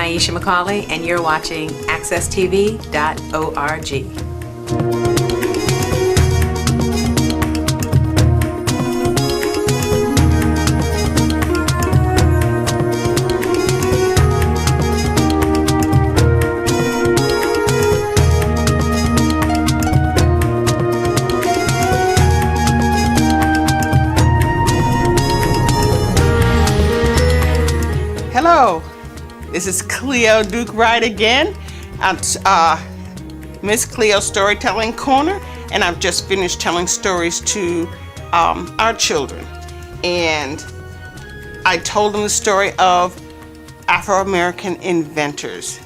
Nyesha McCauley, and you're watching accesstv.org. Hello, this is Cleo Duke Wright again at Miss Cleo Storytelling Corner, and I've just finished telling stories to our children. And I told them the story of Afro-American inventors.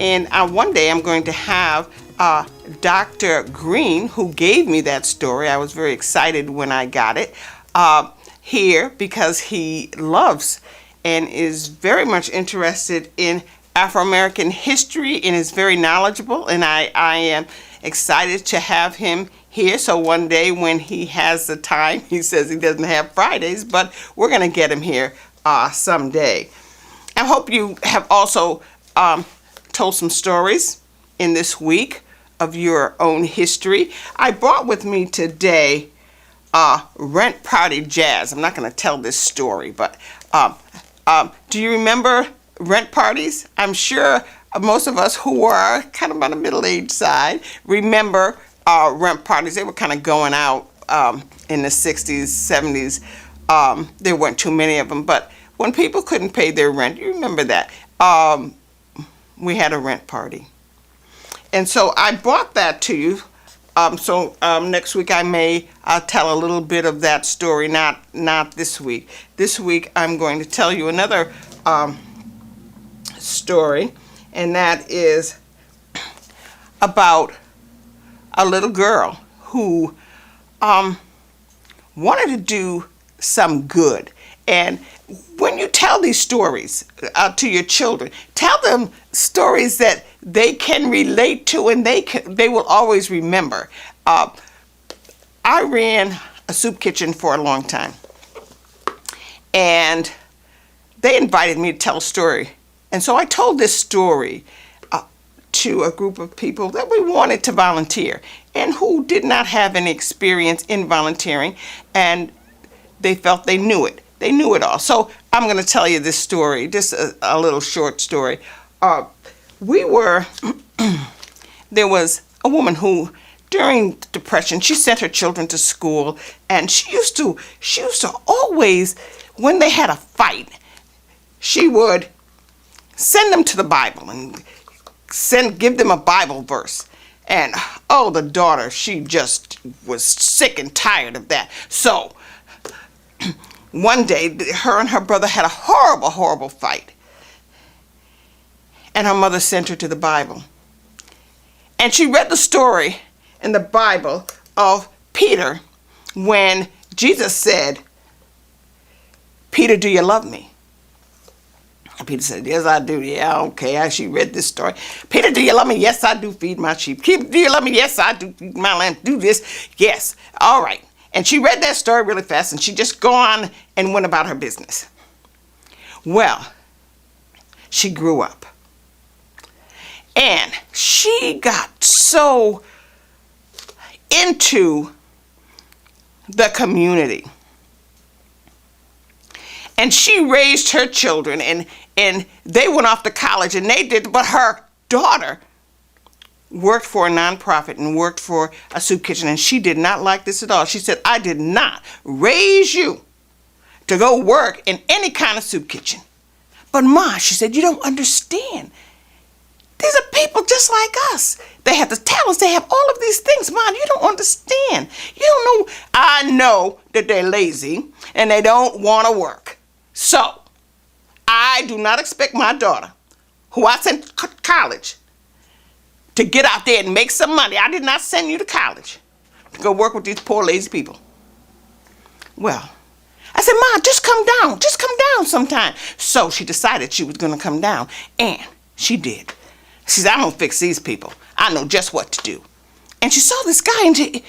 And one day I'm going to have Dr. Green, who gave me that story. I was very excited when I got it here because he loves and is very much interested in Afro-American history and is very knowledgeable, and I am excited to have him here. So one day when he has the time, he says he doesn't have Fridays, but we're going to get him here someday. I hope you have also told some stories in this week of your own history. I brought with me today Rent Party Jazz. I'm not going to tell this story, but do you remember rent parties? I'm sure most of us who are kind of on the middle-aged side remember rent parties. They were kind of going out in the 60s, 70s. There weren't too many of them, but when people couldn't pay their rent, you remember that, we had a rent party. And so I brought that to you. So next week I may tell a little bit of that story, not this week. This week I'm going to tell you another story, and that is about a little girl who wanted to do some good. And when you tell these stories to your children, tell them stories that they can relate to and they will always remember. I ran a soup kitchen for a long time, and they invited me to tell a story. And so I told this story to a group of people that we wanted to volunteer and who did not have any experience in volunteering, and they felt they knew it. They knew it all. So I'm going to tell you this story, just a little short story. There was a woman who, during the Depression, she sent her children to school, and she used to always, when they had a fight, she would send them to the Bible and give them a Bible verse. And oh, the daughter, she just was sick and tired of that. So one day, her and her brother had a horrible, horrible fight. And her mother sent her to the Bible. And she read the story in the Bible of Peter when Jesus said, "Peter, do you love me?" And Peter said, "Yes, I do." "Yeah, okay." She read this story. "Peter, do you love me?" "Yes, I do feed my sheep." "Peter, do you love me?" "Yes, I do feed my lamb." "Do this?" "Yes." "All right." And she read that story really fast, and she just go on and went about her business. Well, she grew up. And she got so into the community. And she raised her children, and they went off to college, and they did, but her daughter worked for a nonprofit and worked for a soup kitchen, and she did not like this at all. She said, "I did not raise you to go work in any kind of soup kitchen." "But Ma," she said, "you don't understand. These are people just like us. They have the talents. They have all of these things. Ma, you don't understand. You don't know." "I know that they're lazy and they don't want to work. So I do not expect my daughter, who I sent to college, to get out there and make some money. I did not send you to college to go work with these poor lazy people." Well, I said, "Ma, just come down sometime." So she decided she was going to come down, and she did. She said, "I'm going to fix these people. I know just what to do." And she saw this guy, and he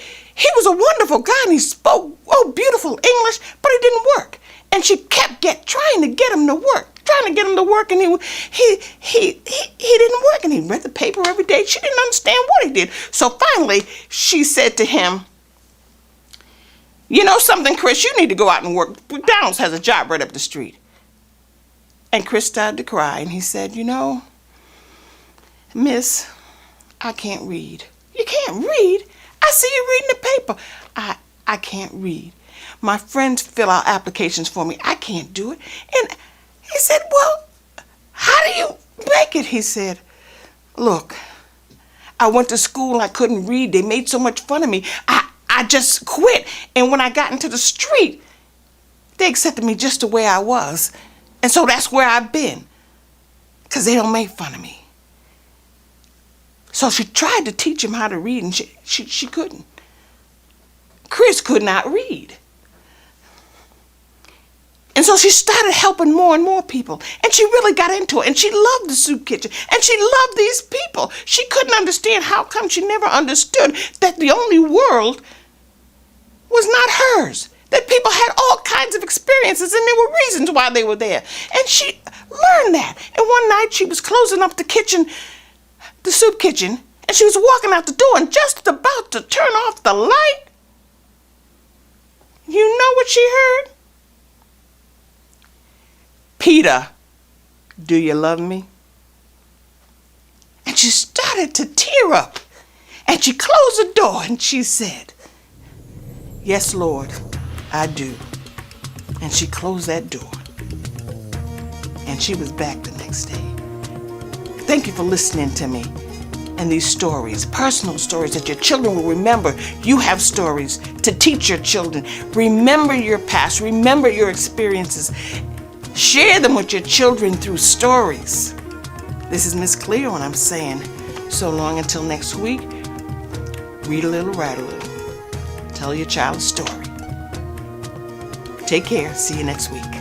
was a wonderful guy, and he spoke beautiful English, but it didn't work. And she kept trying to get him to work, trying to get him to work, and he didn't work, and he read the paper every day. She didn't understand what he did. So finally, she said to him, "You know something, Chris? You need to go out and work. McDonald's has a job right up the street." And Chris started to cry, and he said, "You know, Miss, I can't read." "You can't read? I see you reading the paper." I can't read. My friends fill out applications for me. I can't do it." And he said, "Well, how do you make it?" He said, "Look, I went to school. I couldn't read. They made so much fun of me. I just quit. And when I got into the street, they accepted me just the way I was. And so that's where I've been, because they don't make fun of me." So she tried to teach him how to read, and she couldn't. Chris could not read. And so she started helping more and more people. And she really got into it. And she loved the soup kitchen. And she loved these people. She couldn't understand how come she never understood that the only world was not hers. That people had all kinds of experiences, and there were reasons why they were there. And she learned that. And one night she was closing up the kitchen, the soup kitchen, and she was walking out the door and just about to turn off the light. You know what she heard? "Peter, do you love me?" And she started to tear up. And she closed the door and she said, "Yes, Lord, I do." And she closed that door. And she was back the next day. Thank you for listening to me and these stories, personal stories that your children will remember. You have stories to teach your children. Remember your past. Remember your experiences. Share them with your children through stories. This is Miss Cleo, and I'm saying so long until next week. Read a little, write a little. Tell your child a story. Take care. See you next week.